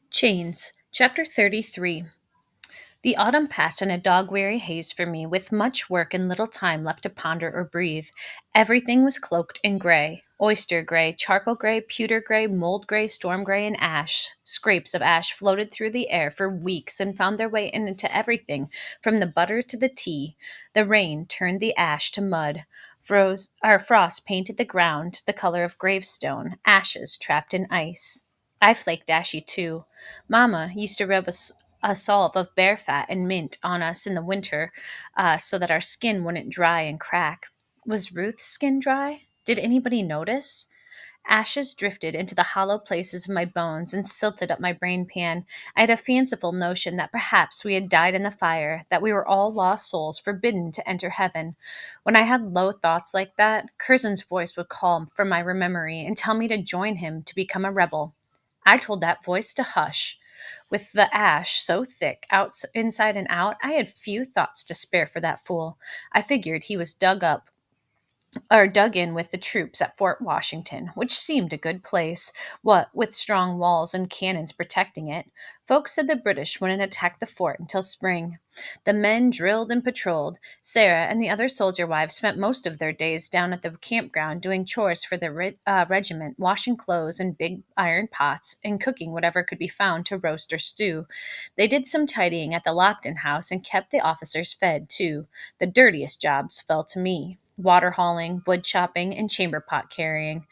Chains, Chapter 33. The autumn passed in a dog weary haze for me, with much work and little time left to ponder or breathe. Everything was cloaked in gray: oyster gray, charcoal gray, pewter gray, mold gray, storm gray, and ash. Scrapes of ash floated through the air for weeks and found their way into everything, from the butter to the tea. The rain turned the ash to mud. Frost painted the ground the color of gravestone, ashes trapped in ice. I flaked ashy too. Mama used to rub a salve of bear fat and mint on us in the winter, so that our skin wouldn't dry and crack. Was Ruth's skin dry? Did anybody notice? Ashes drifted into the hollow places of my bones and silted up my brain pan. I had a fanciful notion that perhaps we had died in the fire, that we were all lost souls forbidden to enter heaven. When I had low thoughts like that, Curzon's voice would call for my memory and tell me to join him to become a rebel. I told that voice to hush. With the ash so thick, inside and out, I had few thoughts to spare for that fool. I figured he was dug in with the troops at Fort Washington, which seemed a good place, what with strong walls and cannons protecting it. Folks said the British wouldn't attack the fort until spring. The men drilled and patrolled. Sarah and the other soldier wives spent most of their days down at the campground doing chores for the regiment, washing clothes in big iron pots, and cooking whatever could be found to roast or stew. They did some tidying at the Lockton house and kept the officers fed, too. The dirtiest jobs fell to me: water hauling, wood chopping, and chamber pot carrying.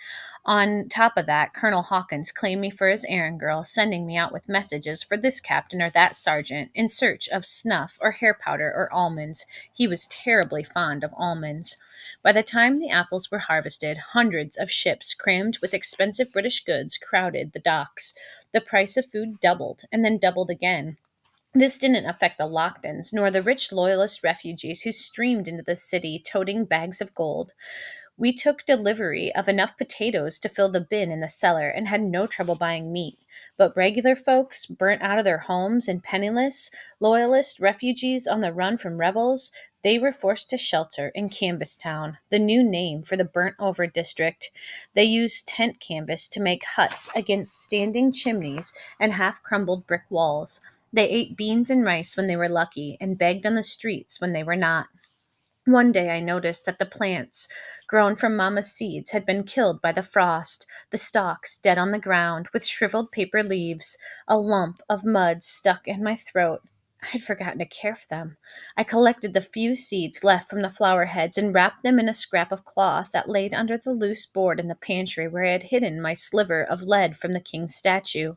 On top of that, Colonel Hawkins claimed me for his errand girl, sending me out with messages for this captain or that sergeant in search of snuff or hair powder or almonds. He was terribly fond of almonds. By the time the apples were harvested, hundreds of ships crammed with expensive British goods crowded the docks. The price of food doubled and then doubled again. This didn't affect the Locktons, nor the rich loyalist refugees who streamed into the city toting bags of gold. We took delivery of enough potatoes to fill the bin in the cellar and had no trouble buying meat. But regular folks, burnt out of their homes and penniless, loyalist refugees on the run from rebels, they were forced to shelter in Canvastown, the new name for the burnt over district. They used tent canvas to make huts against standing chimneys and half crumbled brick walls. They ate beans and rice when they were lucky and begged on the streets when they were not. One day I noticed that the plants, grown from Mamma's seeds, had been killed by the frost, the stalks dead on the ground, with shriveled paper leaves. A lump of mud stuck in my throat. I had forgotten to care for them. I collected the few seeds left from the flower heads and wrapped them in a scrap of cloth that laid under the loose board in the pantry where I had hidden my sliver of lead from the king's statue.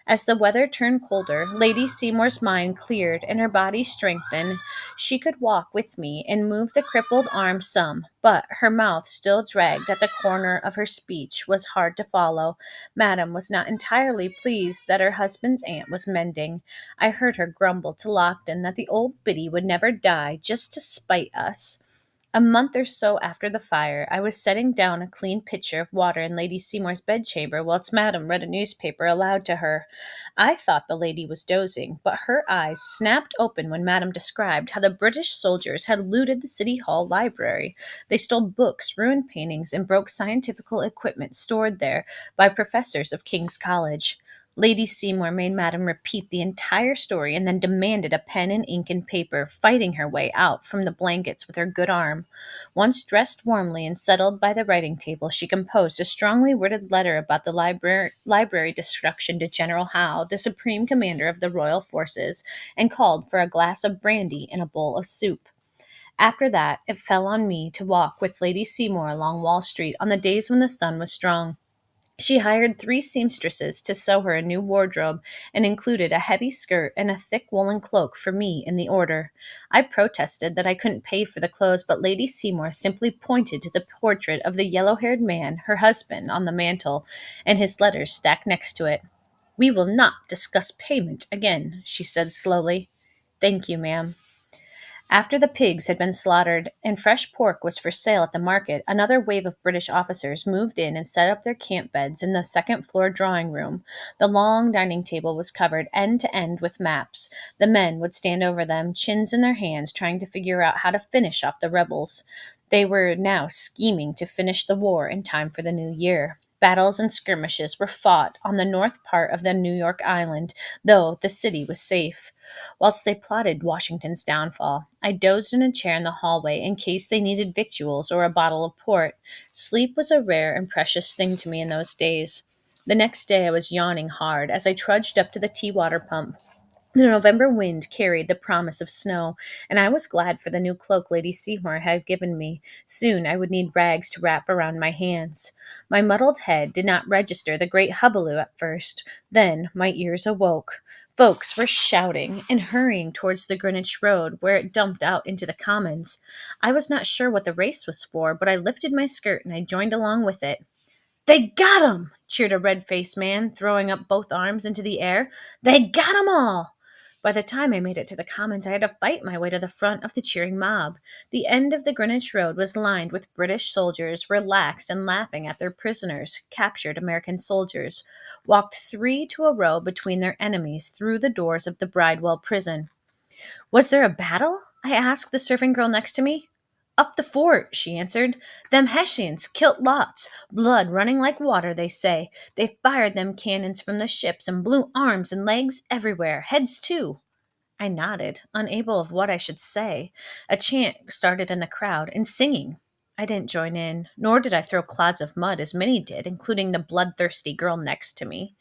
As the weather turned colder, Lady Seymour's mind cleared and her body strengthened. She could walk with me and move the crippled arm some, but her mouth still dragged at the corner of her speech was hard to follow. Madame was not entirely pleased that her husband's aunt was mending. I heard her grumble to Lockton that the old biddy would never die just to spite us. A month or so after the fire, I was setting down a clean pitcher of water in Lady Seymour's bedchamber whilst Madame read a newspaper aloud to her. I thought the lady was dozing, but her eyes snapped open when Madame described how the British soldiers had looted the City Hall library. They stole books, ruined paintings, and broke scientific equipment stored there by professors of King's College. Lady Seymour made Madame repeat the entire story and then demanded a pen and ink and paper, fighting her way out from the blankets with her good arm. Once dressed warmly and settled by the writing table, she composed a strongly worded letter about the library destruction to General Howe, the supreme commander of the royal forces, and called for a glass of brandy and a bowl of soup. After that, it fell on me to walk with Lady Seymour along Wall Street on the days when the sun was strong. She hired 3 seamstresses to sew her a new wardrobe and included a heavy skirt and a thick woolen cloak for me in the order. I protested that I couldn't pay for the clothes, but Lady Seymour simply pointed to the portrait of the yellow-haired man, her husband, on the mantel, and his letters stacked next to it. "We will not discuss payment again," she said slowly. "Thank you, ma'am." After the pigs had been slaughtered and fresh pork was for sale at the market, another wave of British officers moved in and set up their camp beds in the second-floor drawing-room. The long dining table was covered end to end with maps. The men would stand over them, chins in their hands, trying to figure out how to finish off the rebels. They were now scheming to finish the war in time for the new year. Battles and skirmishes were fought on the north part of the New York Island, though the city was safe. Whilst they plotted Washington's downfall, I dozed in a chair in the hallway in case they needed victuals or a bottle of port. Sleep was a rare and precious thing to me in those days. The next day I was yawning hard as I trudged up to the tea water pump. The November wind carried the promise of snow, and I was glad for the new cloak Lady Seymour had given me. Soon I would need rags to wrap around my hands. My muddled head did not register the great hubbub at first. Then my ears awoke. Folks were shouting and hurrying towards the Greenwich Road, where it dumped out into the Commons. I was not sure what the race was for, but I lifted my skirt and I joined along with it. "They got 'em!" cheered a red-faced man, throwing up both arms into the air. "They got 'em all!" By the time I made it to the Commons, I had to fight my way to the front of the cheering mob. The end of the Greenwich Road was lined with British soldiers, relaxed and laughing at their prisoners, captured American soldiers, walked three to a row between their enemies through the doors of the Bridewell prison. "Was there a battle?" I asked the serving girl next to me. "Up the fort," she answered. "Them Hessians kilt lots. Blood running like water, they say. They fired them cannons from the ships and blew arms and legs everywhere, heads too." I nodded, unable of what I should say. A chant started in the crowd, and singing. I didn't join in, nor did I throw clods of mud as many did, including the bloodthirsty girl next to me.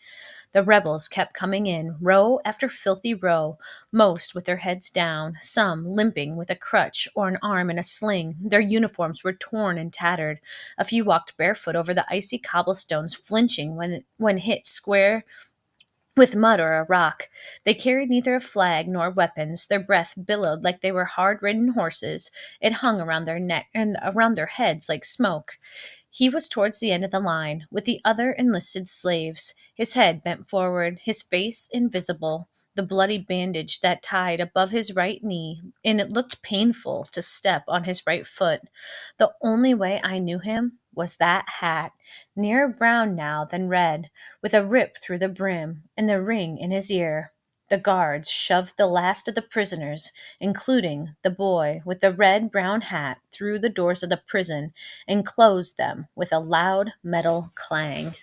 The rebels kept coming in, row after filthy row, most with their heads down, some limping with a crutch or an arm in a sling. Their uniforms were torn and tattered. A few walked barefoot over the icy cobblestones, flinching when hit square with mud or a rock. They carried neither a flag nor weapons. Their breath billowed like they were hard-ridden horses. It hung around their neck and around their heads like smoke. He was towards the end of the line, with the other enlisted slaves, his head bent forward, his face invisible, the bloody bandage that tied above his right knee, and it looked painful to step on his right foot. The only way I knew him was that hat, nearer brown now than red, with a rip through the brim, and the ring in his ear. The guards shoved the last of the prisoners, including the boy with the red brown hat, through the doors of the prison and closed them with a loud metal clang.